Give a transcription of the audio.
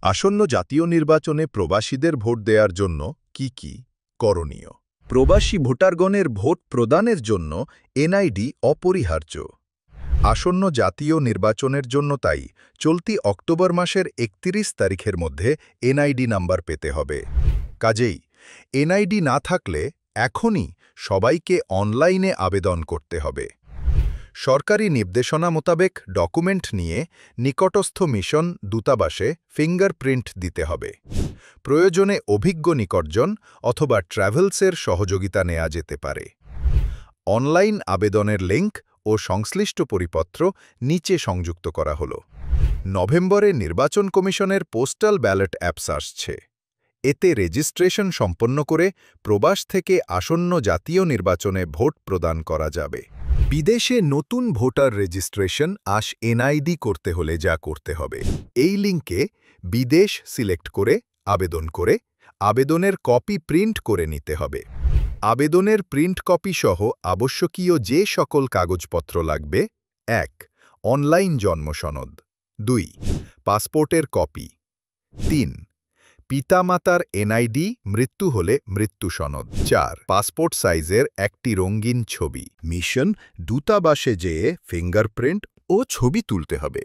আসন্ন জাতীয় নির্বাচনে প্রবাসীদের ভোট দেওয়ার জন্য কি করণীয়? প্রবাসী ভোটারগণের ভোট প্রদানের জন্য এনআইডি অপরিহার্য। আসন্ন জাতীয় নির্বাচনের জন্য তাই চলতি অক্টোবর মাসের ৩১ তারিখের মধ্যে এনআইডি নাম্বার পেতে হবে। কাজেই এনআইডি না থাকলে এখনই সবাইকে অনলাইনে আবেদন করতে হবে। সরকারি নির্দেশনা মোতাবেক ডকুমেন্ট নিয়ে নিকটস্থ মিশন দূতাবাসে ফিঙ্গারপ্রিন্ট দিতে হবে। প্রয়োজনে অভিজ্ঞ নিকটজন অথবা ট্র্যাভেলসের সহযোগিতা নেওয়া যেতে পারে। অনলাইন আবেদনের লিঙ্ক ও সংশ্লিষ্ট পরিপত্র নিচে সংযুক্ত করা হল। নভেম্বরে নির্বাচন কমিশনের পোস্টাল ব্যালট অ্যাপস আসছে। এতে রেজিস্ট্রেশন সম্পন্ন করে প্রবাস থেকে আসন্ন জাতীয় নির্বাচনে ভোট প্রদান করা যাবে। বিদেশে নতুন ভোটার রেজিস্ট্রেশন এনআইডি করতে হলে যা করতে হবে, এই লিঙ্কে বিদেশ সিলেক্ট করে আবেদনের কপি প্রিন্ট করে নিতে হবে। আবেদনের প্রিন্ট কপি সহ আবশ্যকীয় যে সকল কাগজপত্র লাগবে: ১. অনলাইন জন্ম সনদ, ২. পাসপোর্টের কপি, ৩. পিতামাতার এনআইডি, মৃত্যু হলে মৃত্যু সনদ, ৪. পাসপোর্ট সাইজের একটি রঙিন ছবি। মিশন দূতাবাসে যেয়ে ফিঙ্গারপ্রিন্ট ও ছবি তুলতে হবে।